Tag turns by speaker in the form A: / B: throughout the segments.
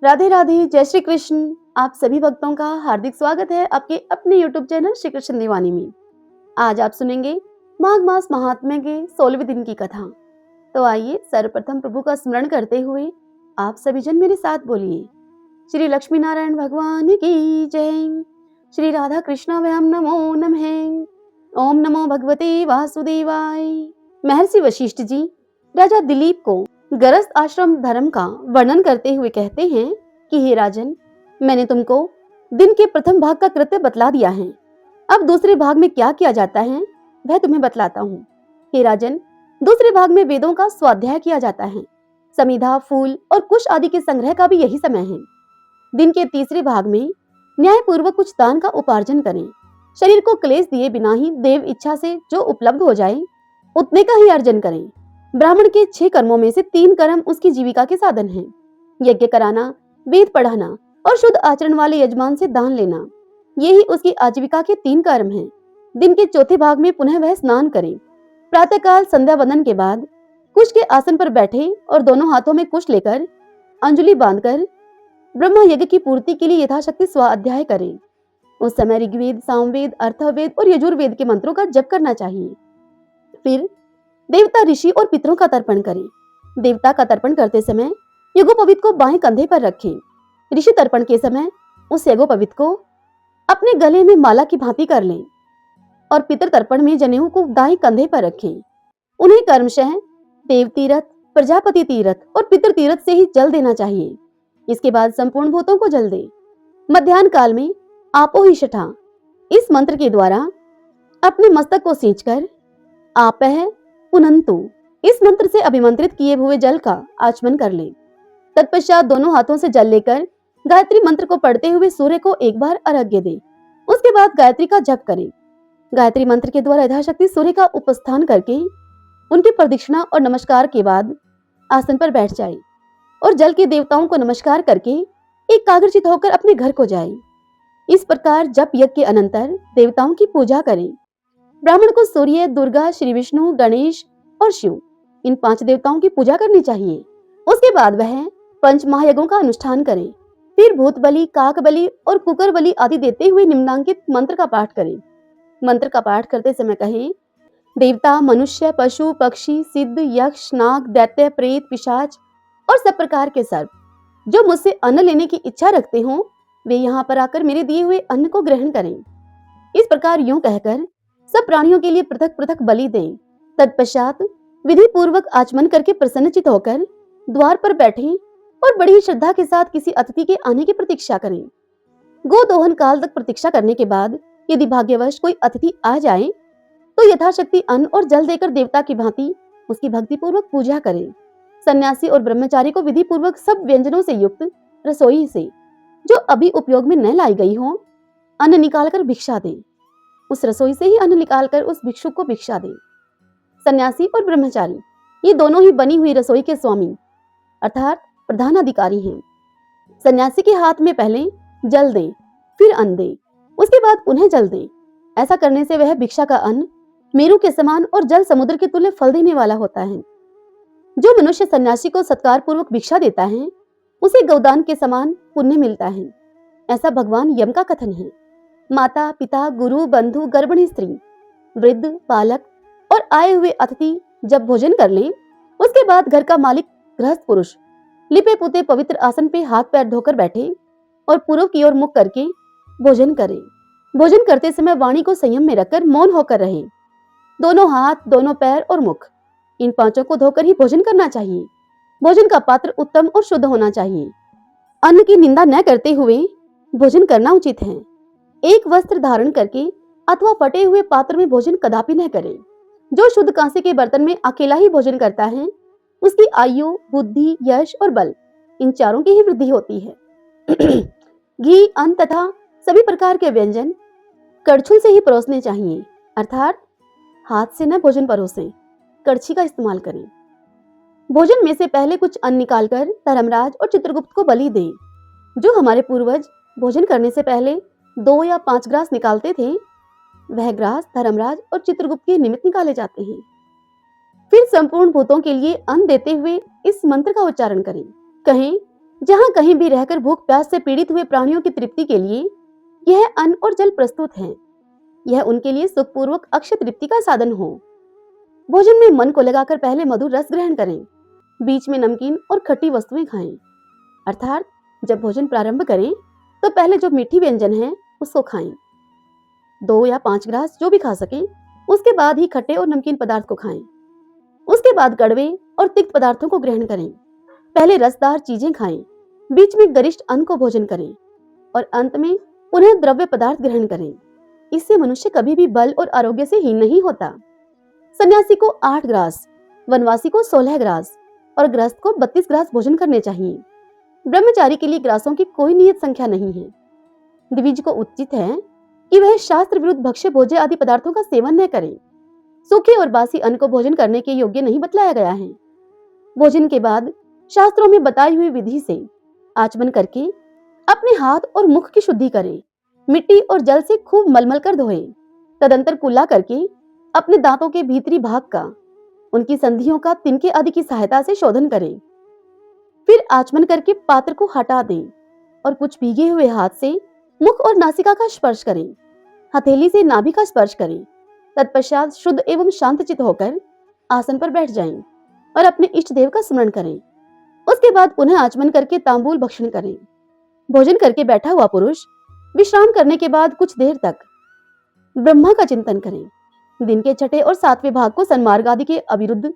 A: राधे राधे, जय श्री कृष्ण। आप सभी भक्तों का हार्दिक स्वागत है आपके अपने YouTube चैनल श्री कृष्ण दीवानी में। आज आप सुनेंगे माघ मास महात्म्य के 16वें दिन की कथा। तो आइए सर्वप्रथम प्रभु का स्मरण करते हुए आप सभी जन मेरे साथ बोलिए, श्री लक्ष्मी नारायण भगवान की जय। श्री राधा कृष्णाभ्याम नमो नमः। ओम नमो भगवते वासुदेवाय। महर्षि वशिष्ठ जी राजा दिलीप को गरस्त आश्रम धर्म का वर्णन करते हुए कहते हैं कि हे राजन, मैंने तुमको दिन के प्रथम भाग का कृत्य बतला दिया है। अब दूसरे भाग में क्या किया जाता है वह तुम्हें बतलाता हूँ। हे राजन, दूसरे भाग में वेदों का स्वाध्याय किया जाता है। समिधा, फूल और कुश आदि के संग्रह का भी यही समय है। दिन के तीसरे भाग में न्यायपूर्वक कुछ दान का उपार्जन करें। शरीर को क्लेश दिए बिना ही देव इच्छा से जो उपलब्ध हो जाए उतने का ही अर्जन करें। ब्राह्मण के 6 कर्मों में से 3 कर्म उसकी जीविका के साधन हैं। यज्ञ कराना, वेद पढ़ाना और शुद्ध आचरण वाले यजमान से दान लेना, यही उसकी आजीविका के 3 कर्म हैं। दिन के चौथे भाग में पुनः वह स्नान करे। प्रातःकाल संध्या वंदन के बाद कुश के आसन पर बैठे और दोनों हाथों में कुश लेकर अंजलि बांधकर ब्रह्म यज्ञ की पूर्ति के लिए यथाशक्ति स्वाध्याय करें। उस समय ऋग्वेद, सामवेद, अर्थवेद और यजुर्वेद के मंत्रों का जप करना चाहिए। फिर देवता, ऋषि और पितरों का तर्पण करें। देवता का तर्पण करते समय यज्ञोपवीत को बाएं कंधे पर रखें। ऋषि तर्पण के समय उस यज्ञोपवीत को अपने गले में माला की भांति कर लें और पितर तर्पण में जनेऊ को दाएं कंधे पर रखें। उन्हें कर्मशः देव तीर्थ, प्रजापति तीर्थ और पितर तीर्थ से ही जल देना चाहिए। इसके बाद संपूर्ण भूतों को जल दे। मध्याह्न काल में आपो ही शठा इस मंत्र के द्वारा अपने मस्तक को सींचकर आपह पुनंतु इस मंत्र से अभिमंत्रित किए हुए जल का आचमन कर ले। तत्पश्चात दोनों हाथों से जल लेकर गायत्री मंत्र को पढ़ते हुए सूर्य को एक बार अर्घ्य दे। उसके बाद गायत्री का जप करें। गायत्री मंत्र के द्वारा यथाशक्ति सूर्य का उपस्थान करके उनकी प्रदक्षिणा और नमस्कार के बाद आसन पर बैठ जाए और जल के देवताओं को नमस्कार करके एकाग्रचित होकर अपने घर को जाए। इस प्रकार जप यज्ञ के अनंतर देवताओं की पूजा करें। ब्राह्मण को सूर्य, दुर्गा, श्री विष्णु, गणेश और शिव इन 5 देवताओं की पूजा करनी चाहिए। उसके बाद वह 5 महायज्ञों का अनुष्ठान करें। फिर भूत बलि, काक बलि और कुकर बलि आदि देते हुए निम्नांकित मंत्र का पाठ करें। मंत्र का पाठ करते समय कहें, देवता, मनुष्य, पशु, पक्षी, सिद्ध, यक्ष, नाग, दैत्य, प्रेत, पिशाच और सब प्रकार के सर्प जो मुझसे अन्न लेने की इच्छा रखते हों वे यहाँ पर आकर मेरे दिए हुए अन्न को ग्रहण करें। इस प्रकार यूं कहकर सब प्राणियों के लिए पृथक पृथक बलि दें। तत्पश्चात विधि पूर्वक आचमन करके प्रसन्नचित होकर द्वार पर बैठें और बड़ी श्रद्धा के साथ किसी अतिथि के आने की प्रतीक्षा करें। गोदोहन काल तक प्रतीक्षा करने के बाद यदि भाग्यवश कोई अतिथि आ जाए तो यथाशक्ति अन्न और जल देकर देवता की भांति उसकी भक्ति पूर्वक पूजा करें। सन्यासी और ब्रह्मचारी को विधि पूर्वक सब व्यंजनों से युक्त रसोई से जो अभी उपयोग में न लाई गई हो अन्न निकालकर भिक्षा दें। उस रसोई से ही अन्न निकालकर उस भिक्षुक को भिक्षा दें। सन्यासी और ब्रह्मचारी ये दोनों ही बनी हुई रसोई के स्वामी अर्थात प्रधान अधिकारी हैं। सन्यासी के हाथ में पहले जल दें, फिर अन्न दें, उसके बाद पुनः जल दें। ऐसा करने से वह भिक्षा का अन्न मेरू के समान और जल समुद्र के तुल्य फल देने वाला होता है। जो मनुष्य सन्यासी को सत्कार पूर्वक भिक्षा देता है उसे गौदान के समान पुण्य मिलता है। ऐसा भगवान यम का कथन है। माता, पिता, गुरु, बंधु, गर्भिणी स्त्री, वृद्ध, बालक और आए हुए अतिथि जब भोजन कर लें उसके बाद घर का मालिक गृहस्थ पुरुष लिपे पुते पवित्र आसन पे हाथ पैर धोकर बैठे और पूर्व की ओर मुख करके भोजन करें। भोजन करते समय वाणी को संयम में रखकर मौन होकर रहे। दोनों हाथ, दोनों पैर और मुख इन 5 को धोकर ही भोजन करना चाहिए। भोजन का पात्र उत्तम और शुद्ध होना चाहिए। अन्न की निंदा न करते हुए भोजन करना उचित है। एक वस्त्र धारण करके अथवा फटे हुए पात्र में भोजन कदापि न करें। जो शुद्ध कांसे के बर्तन में अकेला ही भोजन करता है उसकी आयु, बुद्धि, यश और बल इन 4 की ही वृद्धि होती है। घी, अन्न तथा सभी प्रकार के व्यंजन कड़छुल से ही परोसने चाहिए अर्थात हाथ से न भोजन परोसें, कड़छी का इस्तेमाल करें। भोजन में से पहले कुछ अन्न निकालकर धर्मराज और चित्रगुप्त को बलि दें। जो हमारे पूर्वज भोजन करने से पहले 2 या 5 ग्रास निकालते थे वह ग्रास धर्मराज और चित्रगुप्त के निमित्त निकाले जाते हैं। फिर संपूर्ण भूतों के लिए अन्न देते हुए इस मंत्र का उच्चारण करें। कहें, जहां कहीं भी रहकर भूख प्यास से पीड़ित हुए प्राणियों की तृप्ति के लिए यह अन्न और जल प्रस्तुत है। यह उनके लिए सुखपूर्वक अक्षय तृप्ति का साधन हो। भोजन में मन को लगाकर पहले मधुर रस ग्रहण करें, बीच में नमकीन और खट्टी वस्तुएं खाएं। अर्थात जब भोजन प्रारंभ करें तो पहले जो मीठी व्यंजन है उसको खाएं, 2 या 5 ग्रास जो भी खा सकें। उसके बाद ही खट्टे और नमकीन पदार्थ को खाएं। उसके बाद कड़वे और तिक्त पदार्थों को ग्रहण करें। पहले रसदार चीजें खाएं, बीच में गरिष्ठ अन्न को भोजन करें और अंत में पुनः द्रव्य पदार्थ ग्रहण करें। इससे मनुष्य कभी भी बल और आरोग्य से हीन नहीं होता। सन्यासी को 8 ग्रास, वनवासी को 16 ग्रास और गृहस्थ को 32 ग्रास भोजन करने चाहिए। ब्रह्मचारी के लिए ग्रासों की कोई नियत संख्या नहीं है। द्विज को उचित है कि वह शास्त्र विरुद्ध भक्ष्य भोज्य आदि पदार्थों का सेवन न करे। सूखे और बासी अन्न को भोजन करने के योग्य नहीं बतलाया गया है। भोजन के बाद शास्त्रों में बताई हुई विधि से आचमन करके अपने हाथ और मुख की शुद्धि करें। मिट्टी और जल से खूब मलमल कर धोएं। तदंतर कुल्ला करके अपने दांतों के भीतरी भाग का, उनकी संधियों का तिनके आदि की सहायता से शोधन करें। फिर आचमन करके पात्र को हटा दें और कुछ भीगे हुए हाथ से मुख और नासिका का स्पर्श करें। हथेली से नाभि का स्पर्श करें। तत्पश्चात शुद्ध एवं शांतचित होकर आसन पर बैठ जाएं और अपने इष्ट देव का स्मरण करें। उसके बाद पुनः आचमन करके तांबूल भक्षण करें। भोजन करके बैठा हुआ पुरुष विश्राम करने के बाद कुछ देर तक ब्रह्मा का चिंतन करें। दिन के 6ठे और 7वें भाग को सन्मार्ग आदि के अविरुद्ध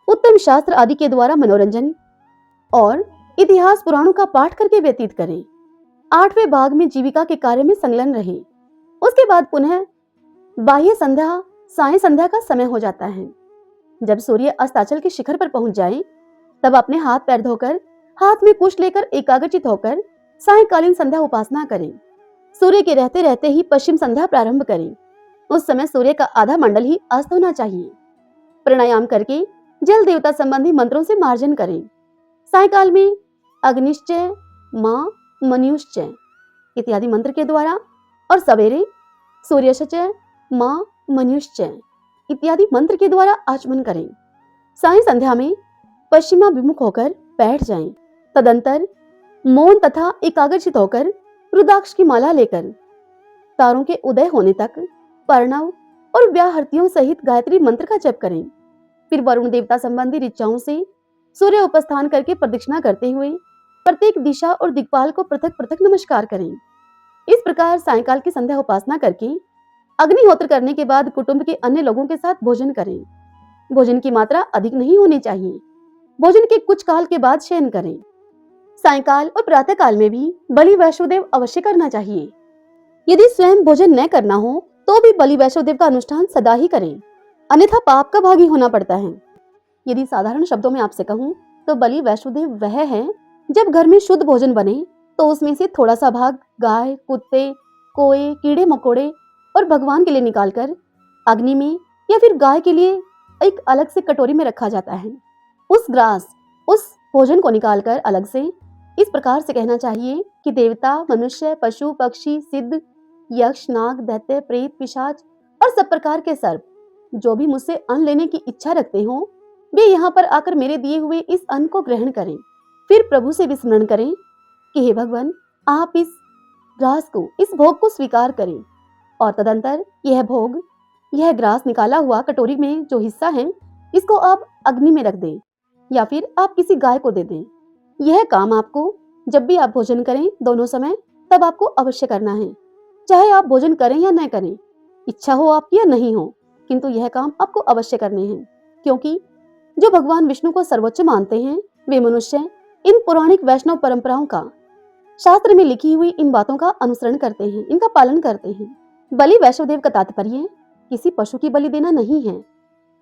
A: उत्तम शास्त्र आदि के द्वारा मनोरंजन और इतिहास पुराणों का पाठ करके व्यतीत करें। 8वें भाग में जीविका के कार्य में संलग्न रहे। उसके बाद पुनः बाह्य संध्या, साय संध्या का समय हो जाता है। जब सूर्य अस्ताचल के शिखर पर पहुंच जाए तब अपने हाथ पैर धोकर हाथ में कुश लेकर एकाग्रचित होकर सायकालीन संध्या उपासना करें। सूर्य के रहते रहते ही पश्चिम संध्या प्रारंभ करें। उस समय सूर्य का आधा मंडल ही अस्त होना चाहिए। प्राणायाम करके जल देवता संबंधी मंत्रों से मार्जन करें। सायकाल में अग्निश्चय, मां, मनुष्चय इत्यादि मंत्र के द्वारा और सवेरे सूर्यश्चय, मां, मनुष्चय इत्यादि मंत्र के द्वारा आचमन करें। साय संध्या में पश्चिमाभिमुख होकर बैठ जाएं। तदंतर मौन तथा एकाग्रचित होकर रुद्राक्ष की माला लेकर तारों के उदय होने तक प्रणव और व्याहृतियों सहित गायत्री मंत्र का जप करें। फिर वरुण देवता संबंधी ऋचाओं से सूर्य उपस्थान करके प्रदक्षिणा करते हुए प्रत्येक दिशा और दिक्पाल को पृथक पृथक नमस्कार करें। इस प्रकार सायंकाल की संध्या उपासना करके अग्निहोत्र करने के बाद कुटुंब के अन्य लोगों के साथ भोजन करें। भोजन की मात्रा अधिक नहीं होनी चाहिए। भोजन के कुछ काल के बाद शयन करें। सायंकाल और प्रातः काल में भी बलि वैष्णोदेव अवश्य करना चाहिए। यदि स्वयं भोजन न करना हो तो भी बलि वैष्णोदेव का अनुष्ठान सदा ही करें, अन्यथा पाप का भागी होना पड़ता है। यदि साधारण शब्दों में आपसे कहूं तो बलि वैष्णोदेव वह है जब घर में शुद्ध भोजन बने तो उसमें से थोड़ा सा भाग गाय, कुत्ते, कोए, कीड़े मकोड़े और भगवान के लिए निकालकर अग्नि में या फिर गाय के लिए एक अलग से कटोरी में रखा जाता है। उस भोजन को निकालकर अलग से इस प्रकार से कहना चाहिए कि देवता, मनुष्य, पशु, पक्षी, सिद्ध, यक्ष, नाग, दैत्य, प्रेत, पिशाच और सब प्रकार के सर्प जो भी मुझसे अन्न लेने की इच्छा रखते हो वे यहाँ पर आकर मेरे दिए हुए इस अन्न को ग्रहण करें। फिर प्रभु से भी स्मरण करें कि हे भगवान, आप इस ग्रास को, इस भोग को स्वीकार करें और तदंतर यह ग्रास निकाला हुआ कटोरी में जो हिस्सा है इसको आप अग्नि में रख दें या फिर आप किसी गाय को दे दें। यह काम आपको जब भी आप भोजन करें दोनों समय तब आपको अवश्य करना है, चाहे आप भोजन करें या न करें, इच्छा हो आपकी या नहीं हो, किंतु यह काम आपको अवश्य करने हैं। क्योंकि जो भगवान विष्णु को सर्वोच्च मानते हैं वे मनुष्य इन पौराणिक वैष्णव परंपराओं का, शास्त्र में लिखी हुई इन बातों का अनुसरण करते हैं, इनका पालन करते हैं। बलि वैष्णोदेव का तात्पर्य किसी पशु की बलि देना नहीं है,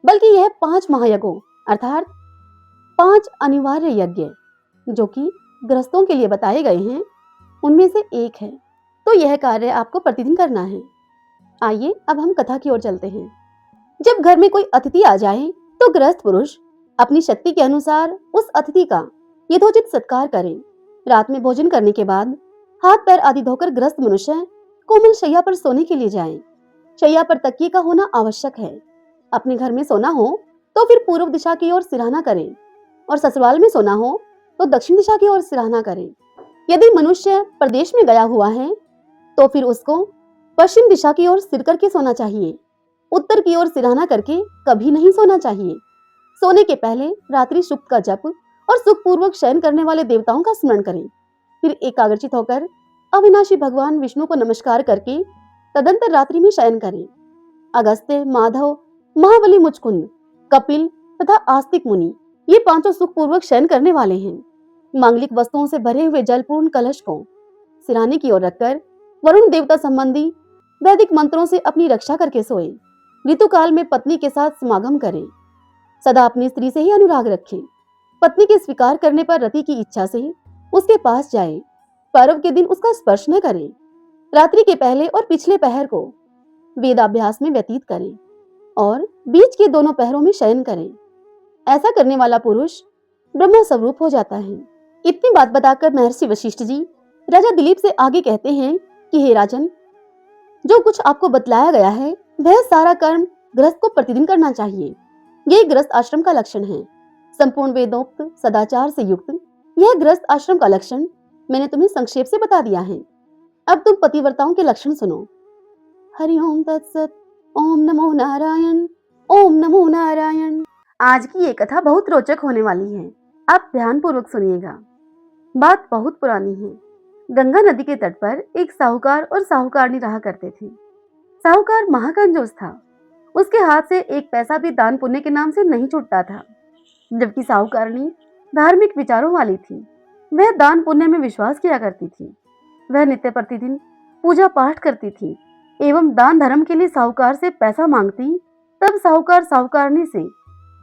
A: बल्कि यह 5 महायज्ञों अर्थात 5 अनिवार्य यज्ञ जो कि गृहस्थों के लिए बताए गए हैं उनमें से एक है। तो यह कार्य आपको प्रतिदिन करना है। आइए अब हम कथा की ओर चलते हैं। जब घर में कोई अतिथि आ जाए तो गृहस्थ पुरुष अपनी शक्ति के अनुसार उस अतिथि का यथोचित सत्कार करें। रात में भोजन करने के बाद हाथ पैर आदि धोकर गृहस्थ मनुष्य कोमल शैया पर सोने के लिए जाए। शैया पर तकिए का होना आवश्यक है। अपने घर में सोना हो तो फिर पूर्व दिशा की ओर सिरहाना करें और ससुराल में सोना हो तो दक्षिण दिशा की ओर सिरहाना करे। यदि मनुष्य प्रदेश में गया हुआ है तो फिर उसको पश्चिम दिशा की ओर सिर करके सोना चाहिए। उत्तर की ओर सिरहाना करके कभी नहीं सोना चाहिए। सोने के पहले रात्रि सूक्त का जप और सुखपूर्वक शयन करने वाले देवताओं का स्मरण करें। फिर एकाग्रचित होकर अविनाशी भगवान विष्णु को नमस्कार करके तदंतर रात्रि में शयन करें। अगस्त्य, माधव, महाबली, मुचकुंद, कपिल तथा आस्तिक मुनि ये पांचों सुखपूर्वक शयन करने वाले हैं। मांगलिक वस्तुओं से भरे हुए जलपूर्ण कलश को सिरहाने की ओर रखकर वरुण देवता संबंधी वैदिक मंत्रों से अपनी रक्षा करके सोए। ऋतुकाल में पत्नी के साथ समागम करें। सदा अपनी स्त्री से ही अनुराग रखें। पत्नी के स्वीकार करने पर रति की इच्छा से उसके पास जाए। पर्व के दिन उसका स्पर्श न करें। रात्रि के पहले और पिछले पहर को वेदाभ्यास में व्यतीत करें और बीच के दोनों पहरों में शयन करें। ऐसा करने वाला पुरुष ब्रह्म स्वरूप हो जाता है। इतनी बात बताकर महर्षि वशिष्ठ जी राजा दिलीप से आगे कहते हैं कि हे राजन, जो कुछ आपको बतलाया गया है वह सारा कर्म गृहस्थ को प्रतिदिन करना चाहिए। यह गृहस्थ आश्रम का लक्षण है। संपूर्ण वेदोक्त सदाचार से युक्त यह गृहस्थ आश्रम का लक्षण मैंने तुम्हें संक्षेप से बता दिया है। अब तुम पतिव्रताओं के लक्षण सुनो। हरि ओम तत्सत। ओम नमो नारायण। ओम नमो नारायण। आज की ये कथा बहुत रोचक होने वाली है। आप ध्यान पूर्वक सुनिएगा। बात बहुत पुरानी है। गंगा नदी के तट पर एक साहूकार और साहूकारनी रहा करते थे। साहूकार महाकंजूस था। उसके हाथ से एक पैसा भी दान पुण्य के नाम से नहीं छूटता था, जबकि साहूकारनी धार्मिक विचारों वाली थी। वह दान पुण्य में विश्वास किया करती थी। वह नित्य प्रतिदिन पूजा पाठ करती थी एवं दान धर्म के लिए साहूकार से पैसा मांगती। तब साहूकार साहूकारनी से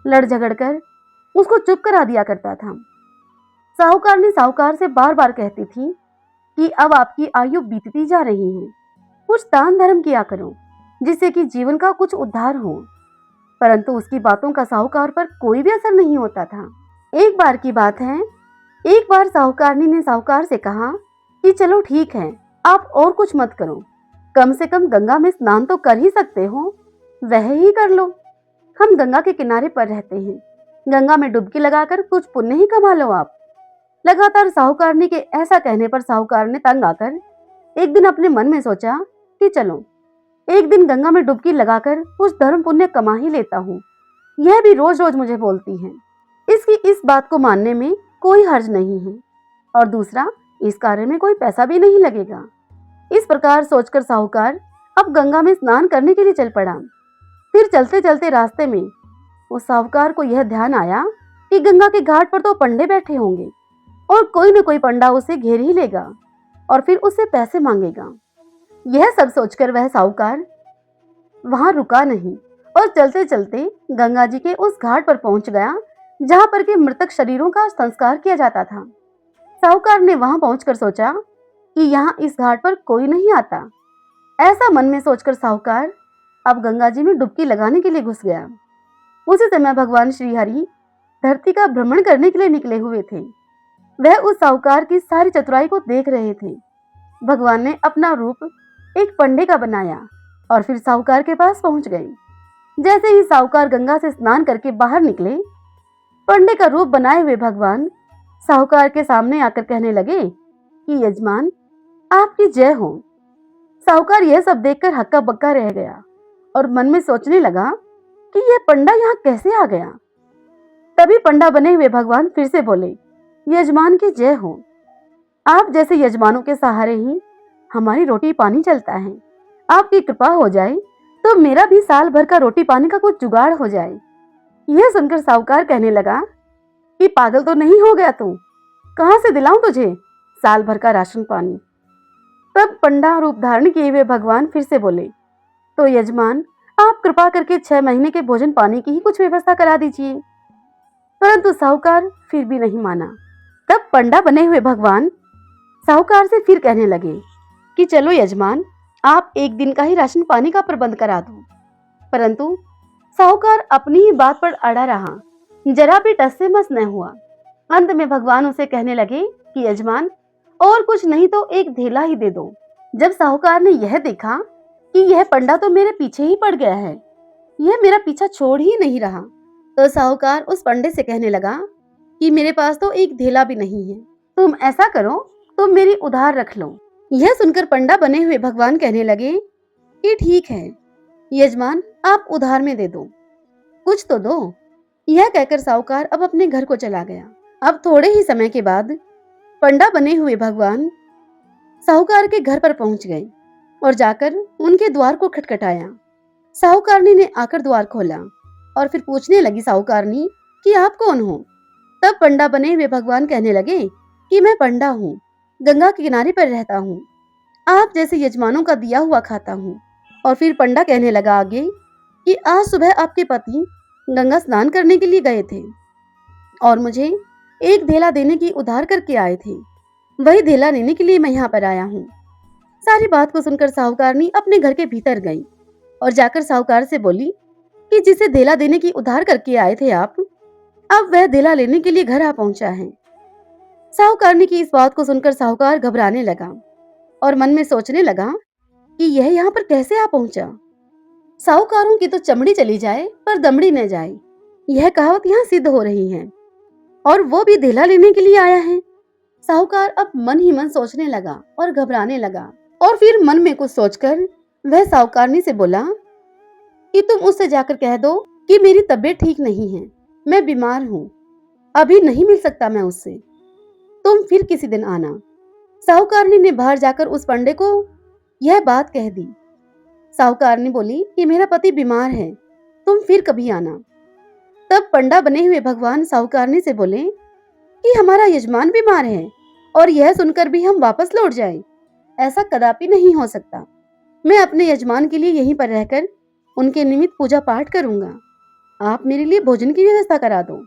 A: लड़ झगड़ कर उसको चुप करा दिया करता था। साहूकारनी साहूकार से बार बार कहती थी कि अब आपकी आयु बीतती जा रही है, कुछ दान धर्म किया करो जिससे कि जीवन का कुछ उद्धार हो। परंतु उसकी बातों का साहूकार पर कोई भी असर नहीं होता था। एक बार की बात है, एक बार साहूकारनी ने साहूकार से कहा कि चलो ठीक है, आप और कुछ मत करो, कम से कम गंगा में स्नान तो कर ही सकते हो, वह ही कर लो। हम गंगा के किनारे पर रहते हैं, गंगा में डुबकी लगाकर कुछ पुण्य ही कमा लो आप। लगातार साहूकारनी के ऐसा कहने पर साहूकार ने तंग आकर एक दिन अपने मन में सोचा कि चलो एक दिन गंगा में डुबकी लगाकर कुछ धर्म पुण्य कमा ही लेता हूँ। यह भी रोज रोज मुझे बोलती है, इसकी इस बात को मानने में कोई हर्ज नहीं है, और दूसरा इस कार्य में कोई पैसा भी नहीं लगेगा। इस प्रकार सोचकर साहूकार अब गंगा में स्नान करने के लिए चल पड़ा। फिर चलते चलते रास्ते में उस साहूकार को यह ध्यान आया कि गंगा के घाट पर तो पंडे बैठे होंगे और कोई न कोई पंडा उसे घेर ही लेगा और फिर उससे पैसे मांगेगा। यह सब सोचकर वह साहूकार वहां रुका नहीं और चलते चलते गंगा जी के उस घाट पर पहुंच गया जहां पर के मृतक शरीरों का संस्कार किया जाता था। साहूकार ने वहां पहुंचकर सोचा कि यहाँ इस घाट पर कोई नहीं आता। ऐसा मन में सोचकर साहूकार अब गंगा जी में डुबकी लगाने के लिए घुस गया। उसी समय भगवान श्री हरि धरती का भ्रमण करने के लिए निकले हुए थे। वह उस साहूकार की सारी चतुराई को देख रहे थे। भगवान ने अपना रूप एक पंडे का बनाया और फिर साहूकार के पास पहुंच गए। जैसे ही साहूकार गंगा से स्नान करके बाहर निकले, पंडे का रूप बनाए हुए भगवान साहूकार के सामने आकर कहने लगे कि यजमान, आपकी जय हो। साहूकार यह सब देखकर हक्का बक्का रह गया और मन में सोचने लगा कि यह पंडा यहाँ कैसे आ गया। तभी पंडा बने हुए भगवान फिर से बोले, यजमान की जय हो। आप जैसे यजमानों के सहारे ही हमारी रोटी पानी चलता है। आपकी कृपा हो जाए तो मेरा भी साल भर का रोटी पानी का कुछ जुगाड़ हो जाए। यह सुनकर साहूकार कहने लगा कि पागल तो नहीं हो गया तू, कहां से दिलाऊं तुझे साल भर का राशन पानी। तब पंडा रूप धारण किए हुए भगवान फिर से बोले, तो यजमान, आप कृपा करके 6 महीने के भोजन पानी की ही कुछ व्यवस्था करा दीजिए। परंतु साहूकार फिर भी नहीं माना। तब पंडा बने हुए भगवान साहूकार से फिर कहने लगे कि चलो यजमान, आप एक दिन का ही राशन पानी का प्रबंध करा दो। परंतु साहूकार अपनी ही बात पर अड़ा रहा, जरा भी टस से मस न हुआ। अंत में भगवान उसे कहने लगे कि यजमान, और कुछ नहीं तो एक धेला ही दे दो। जब साहूकार ने यह देखा कि यह पंडा तो मेरे पीछे ही पड़ गया है, यह मेरा पीछा छोड़ ही नहीं रहा, तो साहूकार उस पंडे से कहने लगा कि मेरे पास तो एक धेला भी नहीं है। तुम ऐसा करो, तुम मेरी उधार रख लो। यह सुनकर पंडा बने हुए भगवान कहने लगे कि ठीक है यजमान, आप उधार में दे दो, कुछ तो दो। यह कहकर साहूकार अब अपने घर को चला गया। अब थोड़े ही समय के बाद पंडा बने हुए भगवान साहूकार के घर पर पहुंच गए और जाकर उनके द्वार को खटखटाया। साहूकारनी ने आकर द्वार खोला और फिर पूछने लगी साहूकारनी कि आप कौन हो। तब पंडा बने हुए भगवान कहने लगे कि मैं पंडा हूँ, गंगा के किनारे पर रहता हूँ, आप जैसे यजमानों का दिया हुआ खाता हूँ। और फिर पंडा कहने लगा आगे कि आज सुबह आपके पति गंगा स्नान करने के लिए गए थे और मुझे एक धेला देने की उधार करके आए थे, वही धेला लेने के लिए मैं यहाँ पर आया हूँ। सारी बात को सुनकर साहूकारनी अपने घर के भीतर गई और जाकर साहूकार से बोली कि जिसे धेला देने की उधार करके आए थे आप, अब वह धेला लेने के लिए घर आ पहुंचा है। साहूकारनी की इस बात को सुनकर साहूकार घबराने लगा और मन में सोचने लगा कि यह यहाँ पर कैसे आ पहुंचा। साहूकारों की तो चमड़ी चली जाए पर दमड़ी न जाए, यह कहावत यहाँ सिद्ध हो रही है, और वो भी धेला लेने के लिए आया है। साहूकार अब मन ही मन सोचने लगा और घबराने लगा और फिर मन में कुछ सोचकर वह साहूकारनी से बोला कि तुम उससे जाकर कह दो कि मेरी तबीयत ठीक नहीं है, मैं बीमार हूँ, अभी नहीं मिल सकता मैं उससे, तुम फिर किसी दिन आना। साहूकारनी ने बाहर जाकर उस पंडे को यह बात कह दी। साहूकारनी बोली कि मेरा पति बीमार है, तुम फिर कभी आना। तब पंडा बने हुए भगवान साहूकारनी से बोले कि हमारा यजमान बीमार है और यह सुनकर भी हम वापस लौट जाएं, ऐसा कदापि नहीं हो सकता। मैं अपने यजमान के लिए यहीं पर रहकर उनके निमित्त पूजा पाठ करूंगा, आप मेरे लिए भोजन की व्यवस्था करा दो।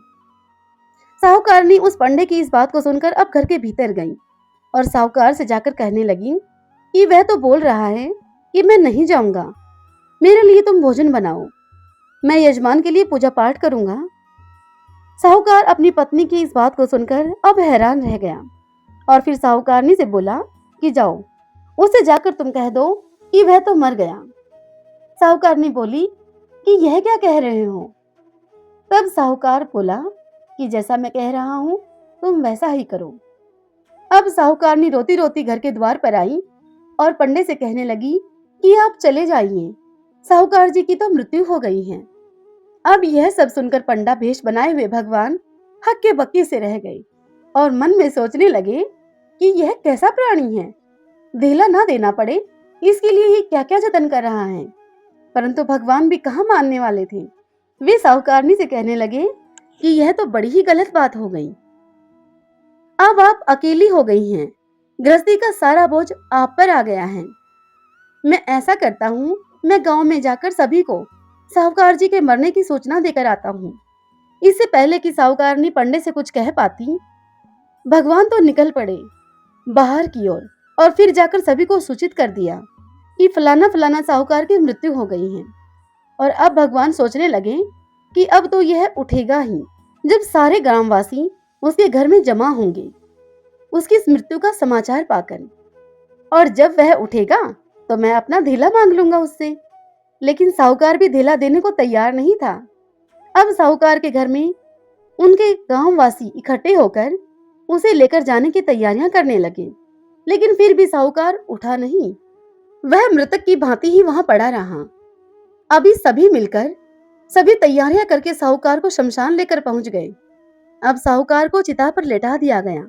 A: साहूकारनी उस पंडे की इस बात को सुनकर अब घर के भीतर गई और साहूकार से जाकर कहने लगी कि वह तो बोल रहा है कि मैं नहीं जाऊंगा, मेरे लिए तुम भोजन बनाओ, मैं यजमान के लिए पूजा पाठ करूंगा। साहूकार अपनी पत्नी की इस बात को सुनकर अब हैरान रह गया और फिर साहूकारनी से बोला कि जाओ, उससे जाकर तुम कह दो कि वह तो मर गया। साहूकारनी बोली कि यह क्या कह रहे हो। तब साहूकार बोला कि जैसा मैं कह रहा हूं तुम वैसा ही करो। अब साहूकारनी रोती रोती घर के द्वार पर आई और पंडे से कहने लगी कि आप चले जाइए, साहूकार जी की तो मृत्यु हो गई है। अब यह सब सुनकर पंडा भेष बनाए हुए भगवान हक्के बक्के से रह गए और मन में सोचने लगे कि यह कैसा प्राणी है, धेला ना देना पड़े इसके लिए ये क्या क्या जतन कर रहा है। परंतु भगवान भी कहाँ मानने वाले थे। वे साहूकारनी से कहने लगे कि यह तो बड़ी ही गलत बात हो गई, अब आप अकेली हो गई हैं, गृहस्थी का सारा बोझ आप पर आ गया है। मैं ऐसा करता हूँ, मैं गांव में जाकर सभी को साहूकार जी के मरने की सूचना देकर आता हूँ। इससे पहले कि साहूकारनी पंडे से कुछ कह पाती, भगवान तो निकल पड़े बाहर की ओर और फिर जाकर सभी को सूचित कर दिया कि फलाना फलाना साहूकार की मृत्यु हो गई है। और अब भगवान सोचने लगे कि अब तो यह उठेगा ही, जब सारे ग्रामवासी उसके घर में जमा होंगे उसकी इस मृत्यु का समाचार पाकर, और जब वह उठेगा तो मैं अपना धेला मांग लूंगा उससे। लेकिन साहूकार भी धेला देने को तैयार नहीं था। अब साहूकार के घर में उनके गांववासी इकट्ठे होकर उसे लेकर जाने की तैयारियां करने लगे, लेकिन फिर भी साहूकार उठा नहीं, वह मृतक की भांति ही वहां पड़ा रहा। अभी सभी मिलकर सभी तैयारियां करके साहूकार को शमशान लेकर पहुंच गए। अब साहूकार को चिता पर लेटा दिया गया,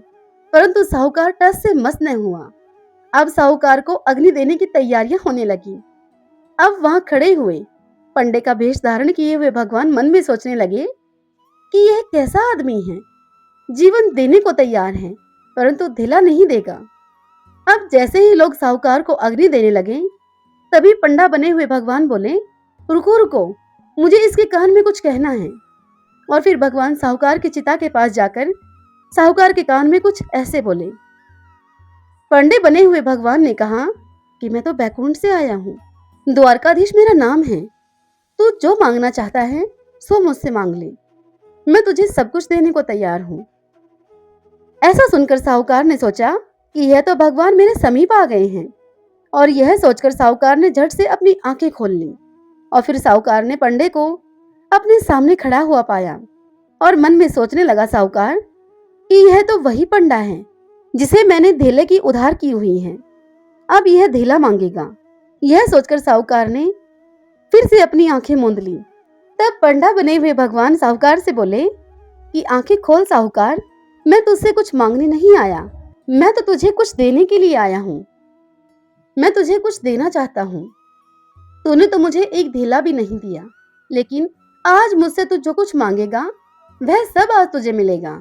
A: परंतु साहूकार टस से मस न हुआ। अब साहूकार को अग्नि देने की तैयारियां होने लगी। अब वहां खड़े हुए पंडे का वेश धारण किए हुए भगवान मन में सोचने लगे कि यह कैसा आदमी है, जीवन देने को तैयार है परंतु धेला नहीं देगा। अब जैसे ही लोग साहूकार को अग्नि देने लगे, तभी पंडा बने हुए भगवान बोले, रुको रुको, मुझे इसके कान में कुछ कहना है। और फिर भगवान साहूकार की चिता के पास जाकर साहूकार के कान में कुछ ऐसे बोले। पंडे बने हुए भगवान ने कहा कि मैं तो बैकुंठ से आया हूँ, द्वारकाधीश मेरा नाम है, तू जो मांगना चाहता है सो मुझसे मांग ले, मैं तुझे सब कुछ देने को तैयार हूँ। ऐसा सुनकर साहूकार ने सोचा कि यह तो भगवान मेरे समीप आ गए हैं, और यह सोचकर साहूकार ने झट से अपनी आंखें खोल ली। और फिर साहूकार ने पंडे को अपने सामने खड़ा हुआ पाया और मन में सोचने लगा, साहूकार कि यह तो वही पंडा है जिसे मैंने धेले की उधार की हुई है। अब यह धेला मांगेगा। यह सोचकर साहूकार ने फिर से अपनी आंखें मूंद ली। तब पंडा बने हुए भगवान साहूकार से बोले कि आंखें खोल साहूकार, मैं तुझसे कुछ मांगने नहीं आया, मैं तो तुझे कुछ देने के लिए आया हूँ। मैं तुझे कुछ देना चाहता हूँ। तूने तो मुझे एक धेला भी नहीं दिया, लेकिन आज मुझसे तू जो कुछ मांगेगा वह सब आज तुझे मिलेगा।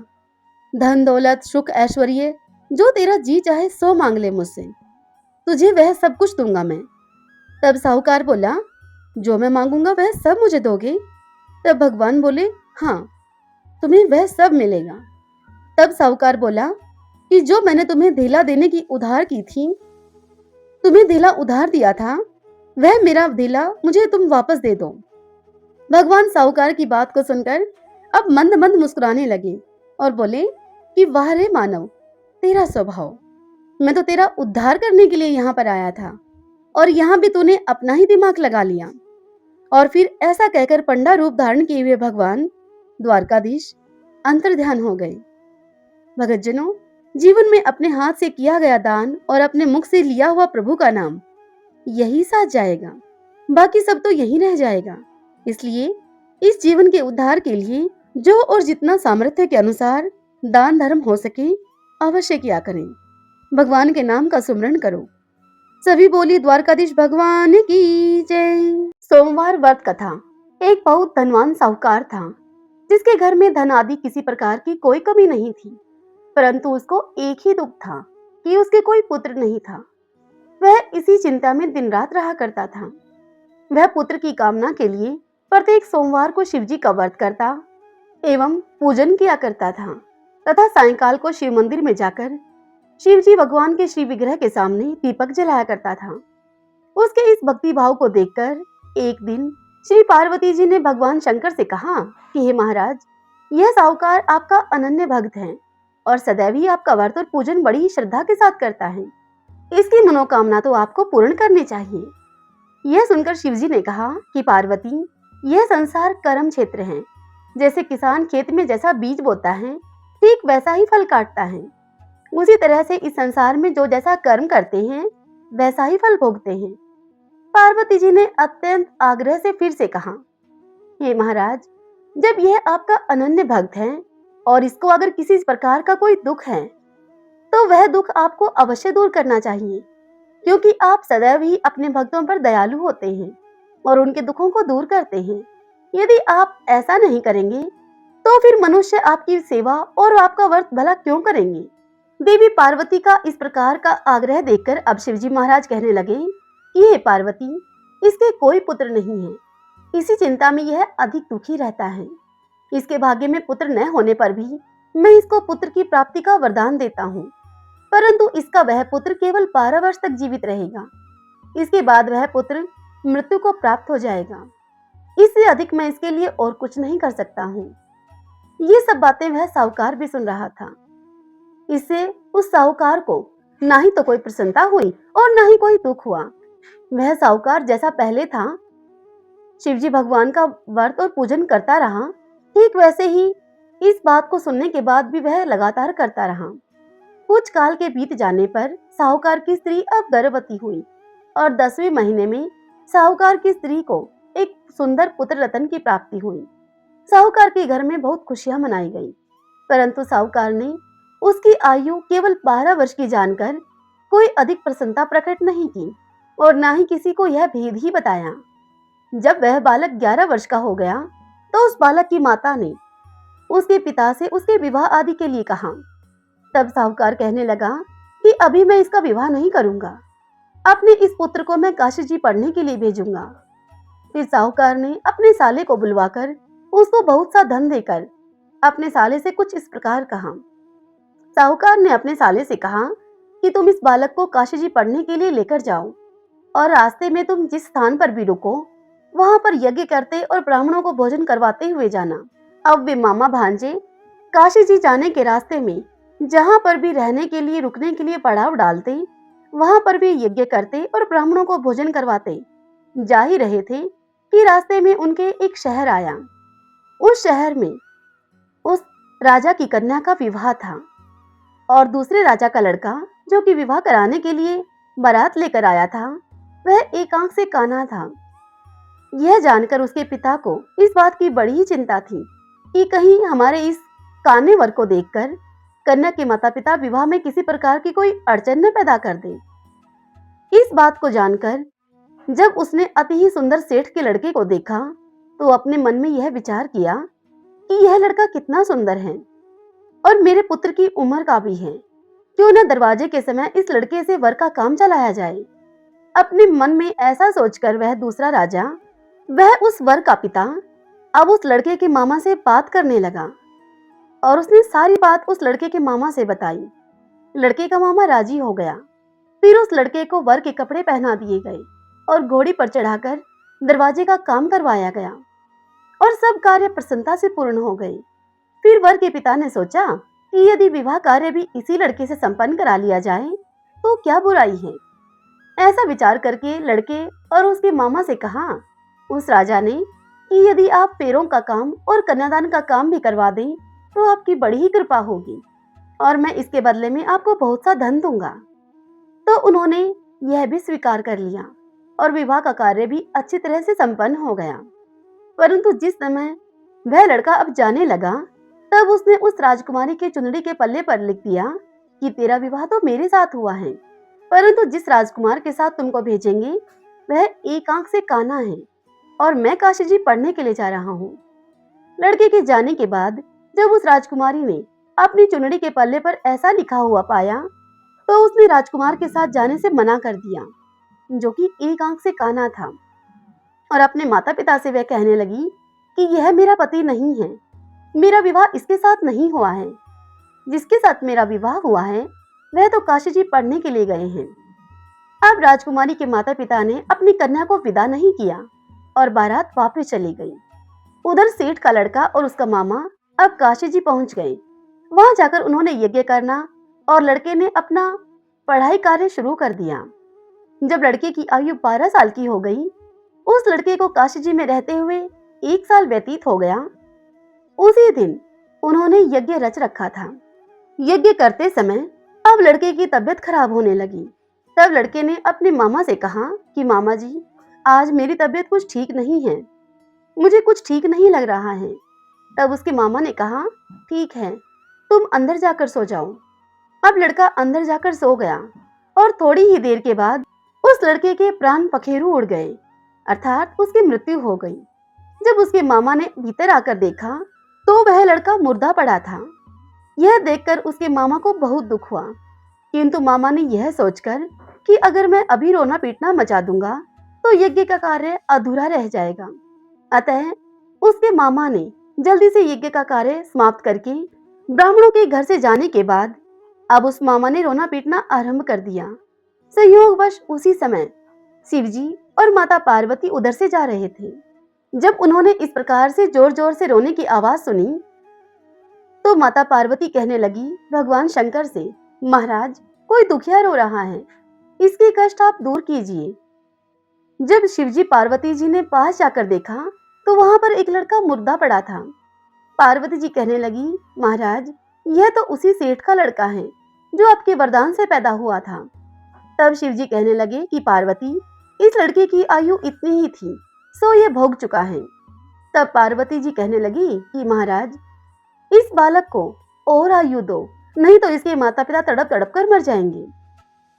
A: धन दौलत सुख ऐश्वर्य जो तेरा जी चाहे सो मांग ले मुझसे, तुझे वह सब कुछ दूंगा मैं। तब साहूकार बोला, जो मैं मांगूंगा वह सब मुझे दोगे? तब भगवान बोले, हाँ, तुम्हें वह सब मिलेगा। तब साहूकार बोला कि जो मैंने तुम्हें धेला देने की उधार की थी, तुम्हें धेला उधार दिया था, वह मेरा धेला मुझे तुम वापस दे दो। भगवान साहूकार की बात को सुनकर अब मंद मंद मुस्कुराने लगे और बोले कि वाह रे मानव, तेरा स्वभाव, मैं तो तेरा उद्धार करने के लिए यहाँ पर आया था और यहाँ भी तूने अपना ही दिमाग लगा लिया। और फिर ऐसा कहकर पंडा रूप धारण किए हुए भगवान द्वारकाधीश अंतर्ध्यान हो गए। भगतजनों, जीवन में अपने हाथ से किया गया दान और अपने मुख से लिया हुआ प्रभु का नाम, यही साथ जाएगा, बाकी सब तो यही रह जाएगा। इसलिए इस जीवन के उद्धार के लिए जो और जितना सामर्थ्य के अनुसार दान धर्म हो सके अवश्य किया करें। भगवान के नाम का सुमरण करो। सभी बोली द्वारकाधीश भगवान की जय। सोमवार व्रत कथा। एक बहुत धनवान साहूकार था जिसके घर में धन आदि किसी प्रकार की कोई कमी नहीं थी, परंतु उसको एक ही दुख था कि उसके कोई पुत्र नहीं था। वह इसी चिंता में दिन रात रहा करता था। वह पुत्र की कामना के लिए प्रत्येक सोमवार को शिवजी का व्रत करता एवं पूजन किया करता था तथा सायंकाल को शिव मंदिर में जाकर शिवजी भगवान के श्री विग्रह के सामने दीपक जलाया करता था। उसके इस भक्ति भाव को देखकर एक दिन श्री पार्वती जी ने भगवान शंकर से कहा कि हे महाराज, यह साहूकार आपका अनन्य भक्त है और सदैव ही आपका व्रत और पूजन बड़ी ही श्रद्धा के साथ करता है। इसकी मनोकामना तो आपको पूर्ण करनी चाहिए। यह सुनकर शिवजी ने कहा कि पार्वती, यह संसार कर्म क्षेत्र है। जैसे किसान खेत में जैसा बीज बोता है, ठीक वैसा ही फल काटता है। उसी तरह से इस संसार में जो जैसा कर्म करते हैं वैसा ही फल भोगते हैं। पार्वती जी ने अत्यंत आग्रह से फिर से कहा, हे महाराज, जब यह आपका अनन्य भक्त है और इसको अगर किसी प्रकार का कोई दुख है तो वह दुख आपको अवश्य दूर करना चाहिए, क्योंकि आप सदैव ही अपने भक्तों पर दयालु होते हैं और उनके दुखों को दूर करते हैं। यदि आप ऐसा नहीं करेंगे तो फिर मनुष्य आपकी सेवा और आपका व्रत भला क्यों करेंगे। देवी पार्वती का इस प्रकार का आग्रह देखकर अब शिवजी महाराज कहने लगे कि हे पार्वती, इसके कोई पुत्र नहीं है। इसी चिंता में यह अधिक दुखी रहता है। इसके भाग्य में पुत्र न होने पर भी मैं इसको पुत्र की प्राप्ति का वरदान देता हूँ, परंतु इसका वह पुत्र केवल 12 वर्ष तक जीवित रहेगा। इसके बाद वह पुत्र मृत्यु को प्राप्त हो जाएगा। इससे अधिक मैं इसके लिए और कुछ नहीं कर सकता हूँ। ये सब बातें वह साहूकार भी सुन रहा था। इससे उस साहूकार को ना ही तो कोई प्रसन्नता हुई और ना ही कोई दुख हुआ। वह साहूकार जैसा पहले था शिवजी भगवान का व्रत और पूजन करता रहा, ठीक वैसे ही इस बात को सुनने के बाद भी वह लगातार करता रहा। कुछ काल के बीत जाने पर साहूकार की स्त्री अब गर्भवती हुई और 10वें महीने में साहूकार की स्त्री को एक सुंदर पुत्र रतन की प्राप्ति हुई। साहूकार के घर में बहुत खुशियां मनाई गई, परंतु साहूकार ने उसकी आयु केवल 12 वर्ष की जानकर कोई अधिक प्रसन्नता प्रकट नहीं की और ना ही किसी को यह भेद ही बताया। जब वह बालक 11 वर्ष का हो गया तो उस बालक की माता ने उसके पिता से उसके विवाह आदि के लिए कहा। तब साहूकार कहने लगा कि अभी मैं इसका विवाह नहीं करूंगा, अपने इस पुत्र को मैं काशी जी पढ़ने के लिए भेजूंगा। फिर साहूकार ने अपने साले को बुलवाकर उसको बहुत सा धन देकर अपने साले से कुछ इस प्रकार कहा। साहूकार ने अपने साले से कहा कि तुम इस बालक को काशी जी पढ़ने के लिए लेकर जाओ और रास्ते में तुम जिस स्थान पर भी रुको वहां पर यज्ञ करते और ब्राह्मणों को भोजन करवाते हुए जाना। अब वे मामा भांजे काशी जी जाने के रास्ते में जहां पर भी रहने के लिए रुकने के लिए पड़ाव डालते, वहां पर भी यज्ञ करते और ब्राह्मणों को भोजन करवाते। जा ही रहे थे कि रास्ते में उनके एक शहर आया। उस शहर में उस राजा की कन्या का विवाह था और दूसरे राजा का लड़का जो कि विवाह कराने के लिए बारात लेकर आया था, वह एक आंख से काना था। यह जानकर उसके पिता को इस बात की बड़ी ही चिंता थी कि कहीं हमारे इस काने वर को देखकर कन्या के माता पिता विवाह में किसी प्रकार की कोई अड़चन न पैदा कर दे। इस बात को जानकर जब उसने अति ही सुंदर सेठ के लड़के को देखा तो अपने मन में यह विचार किया कि यह लड़का कितना सुंदर है और मेरे पुत्र की उम्र का भी है, क्यों न दरवाजे के समय इस लड़के से वर का काम चलाया जाए। अपने मन में ऐसा सोचकर वह दूसरा राजा, वह उस वर का पिता, अब उस लड़के के मामा से बात करने लगा और उसने सारी बात उस लड़के के मामा से बताई। लड़के का मामा राजी हो गया। फिर उस लड़के को वर के कपड़े पहना दिए गए और घोड़ी पर चढ़ाकर दरवाजे का काम करवाया गया और सब कार्य प्रसन्नता से पूर्ण हो गए। फिर वर के पिता ने सोचा कि यदि विवाह कार्य भी इसी लड़के से संपन्न करा लिया जाए तो क्या बुराई है। ऐसा विचार करके लड़के और उसके मामा से कहा उस राजा ने कि यदि आप पैरों का काम और कन्यादान का काम भी करवा दें तो आपकी बड़ी ही कृपा होगी और मैं इसके बदले में आपको बहुत सा धन दूंगा। तो उन्होंने यह भी स्वीकार कर लिया और विवाह का कार्य भी अच्छी तरह से संपन्न हो गया। परंतु जिस समय वह लड़का अब जाने लगा तब उसने उस राजकुमारी के चुनरी के पल्ले पर लिख दिया कि तेरा विवाह तो मेरे साथ हुआ है, परंतु जिस राजकुमार के साथ तुमको भेजेंगे वह एक आंख से काना है और मैं काशी जी पढ़ने के लिए जा रहा हूँ। लड़के के जाने के बाद जब उस राजकुमारी ने अपनी चुनरी के पल्ले पर ऐसा लिखा हुआ पाया तो उसने राजकुमार के साथ जाने से मना कर दिया, जो कि एक आंख से काना था। और अपने माता पिता से वह कहने लगी कि यह मेरा पति नहीं है, मेरा विवाह इसके साथ नहीं हुआ है। जिसके साथ मेरा विवाह हुआ है वह तो काशी जी पढ़ने के लिए गए हैं। अब राजकुमारी के माता पिता ने अपनी कन्या को विदा नहीं किया और बारात वापस चली गई। उधर सेठ का लड़का और उसका मामा अब काशी जी पहुंच गए। वहां जाकर उन्होंने यज्ञ करना और लड़के ने अपना पढ़ाई कार्य शुरू कर दिया। जब लड़के की आयु 12 साल की हो गई, उस लड़के को काशी जी में रहते हुए 1 साल व्यतीत हो गया। उसी दिन उन्होंने यज्ञ रच रखा था। यज्ञ करते समय अब लड़के की तबीयत खराब होने लगी। तब लड़के ने अपने मामा से कहा कि मामा जी, आज मेरी तबीयत कुछ ठीक नहीं है, मुझे कुछ ठीक नहीं लग रहा है। तब उसके मामा ने कहा ठीक है, तुम अंदर जाकर सो जाओ। अब लड़का अंदर जाकर सो गया और थोड़ी ही देर के बाद उस लड़के के प्राण पखेरु उड़ गए, अर्थात उसकी मृत्यु हो गई। जब उसके मामा ने भीतर आकर देखा तो वह लड़का मुर्दा पड़ा था। यह देखकर उसके मामा को बहुत दुख हुआ, किंतु मामा ने यह सोचकर कि अगर मैं अभी रोना पीटना मचा दूंगा तो यज्ञ का कार्य अधूरा रह जाएगा। अतः उसके मामा ने जल्दी से यज्ञ का कार्य समाप्त करके ब्राह्मणों के घर से जाने के बाद अब उस मामा ने रोना पीटना आरंभ कर दिया। संयोगवश उसी समय शिवजी और माता पार्वती उधर से जा रहे थे। जब उन्होंने इस प्रकार से जोर जोर से रोने की आवाज सुनी तो माता पार्वती कहने लगी भगवान शंकर से, महाराज कोई दुखिया रो रहा है, इसके कष्ट आप दूर कीजिए। जब शिवजी पार्वती जी ने पास जाकर देखा तो वहां पर एक लड़का मुर्दा पड़ा था। पार्वती जी कहने लगी, महाराज यह तो उसी सेठ का लड़का है जो आपके वरदान से पैदा हुआ था। तब शिवजी कहने लगे कि पार्वती, इस लड़के की आयु इतनी ही थी, सो ये भोग चुका है। तब पार्वती जी कहने लगी कि महाराज इस बालक को और आयु दो, नहीं तो इसके माता पिता तड़प तड़प कर मर जाएंगे।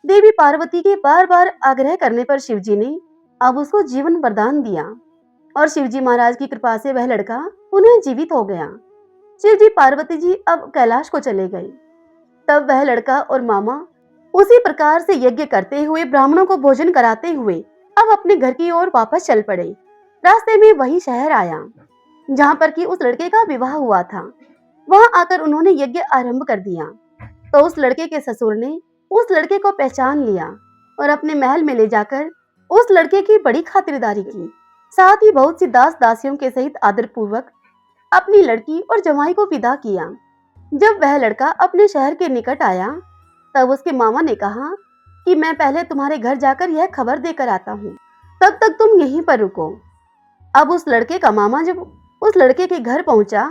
A: देवी पार्वती के बार बार आग्रह करने पर शिवजी ने अब उसको जीवन वरदान दिया और शिवजी महाराज की कृपा से वह लड़का पुनः जीवित हो गया। शिवजी पार्वती जी अब कैलाश को चले गए। तब वह लड़का और मामा उसी प्रकार से यज्ञ करते हुए ब्राह्मणों को भोजन कराते हुए अब अपने घर की ओर वापस चल पड़े। रास्ते में वही शहर आया जहाँ पर कि उस लड़के का विवाह हुआ था। वहां आकर उन्होंने यज्ञ आरंभ कर दिया तो उस लड़के के ससुर ने उस लड़के को पहचान लिया और अपने महल में ले जाकर उस लड़के की बड़ी खातिरदारी की। साथ ही बहुत सी दास दासियों के सहित आदर पूर्वक अपनी लड़की और जमाई को विदा किया। जब वह लड़का अपने शहर के निकट आया तब उसके मामा ने कहा कि मैं पहले तुम्हारे घर जाकर यह खबर देकर आता हूँ, तब तक तुम यहीं पर रुको। अब उस लड़के का मामा जब उस लड़के के घर पहुंचा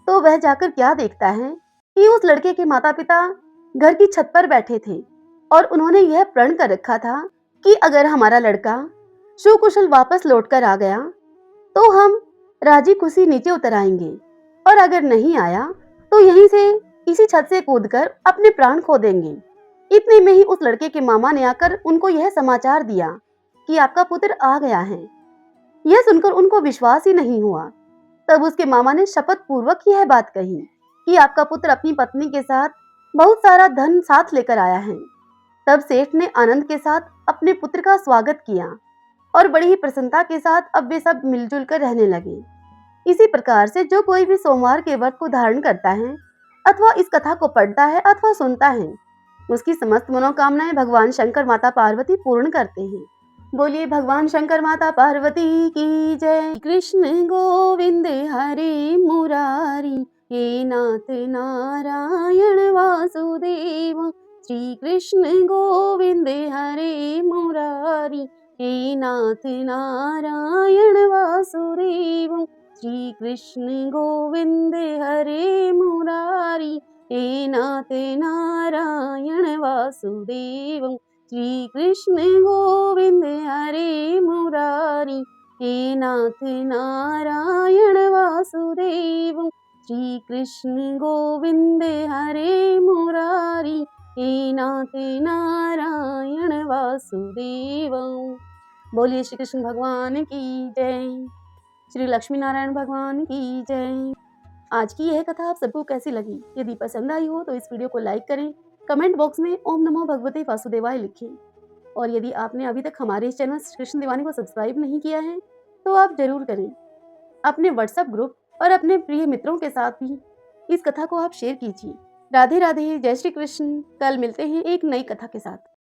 A: तो वह जाकर क्या देखता है कि उस लड़के के माता पिता घर की छत पर बैठे थे और उन्होंने यह प्रण कर रखा था कि अगर हमारा लड़का सुकुशल वापस लौट कर आ गया तो हम राजी खुशी नीचे उतर आएंगे, और अगर नहीं आया तो यहीं से इसी छत से कूदकर अपने प्राण खो देंगे। इतने में ही उस लड़के के मामा ने आकर उनको यह समाचार दिया कि आपका पुत्र आ गया है। यह सुनकर उनको विश्वास ही नहीं हुआ। तब उसके मामा ने शपथ पूर्वक यह बात कही कि आपका पुत्र अपनी पत्नी के साथ बहुत सारा धन साथ लेकर आया है। तब सेठ ने आनंद के साथ अपने पुत्र का स्वागत किया और बड़ी ही प्रसन्नता के साथ अब वे सब मिलजुल कर रहने लगे। इसी प्रकार से जो कोई भी सोमवार के व्रत को धारण करता है अथवा इस कथा को पढ़ता है अथवा सुनता है, उसकी समस्त मनोकामनाएं भगवान शंकर माता पार्वती पूर्ण करते हैं। बोलिए भगवान शंकर माता पार्वती की जय। कृष्ण गोविंद हरे मुरारी, हे नाथ नारायण वासुदेव। श्री कृष्ण गोविंद हरे मुरारी, हे नाथ नारायण वासुदेव। श्री कृष्ण गोविंद हरे मुरारी, हे नाथ नारायण वासुदेव। श्री कृष्ण गोविंद हरे मुरारी, हे नाथ नारायण वासुदेव। श्री कृष्ण गोविंद हरे मुरारी, हे नाथ नारायण वासुदेव। बोलिए श्री कृष्ण भगवान की जय। श्री लक्ष्मी नारायण भगवान की जय। आज की यह कथा आप सबको कैसी लगी? यदि पसंद आई हो तो इस वीडियो को लाइक करें, कमेंट बॉक्स में ओम नमो भगवते वासुदेवाय लिखें। और यदि आपने अभी तक हमारे इस चैनल श्री कृष्ण दीवानी को सब्सक्राइब नहीं किया है तो आप जरूर करें। अपने व्हाट्सएप ग्रुप और अपने प्रिय मित्रों के साथ भी इस कथा को आप शेयर कीजिए। राधे राधे, जय श्री कृष्ण। कल मिलते हैं एक नई कथा के साथ।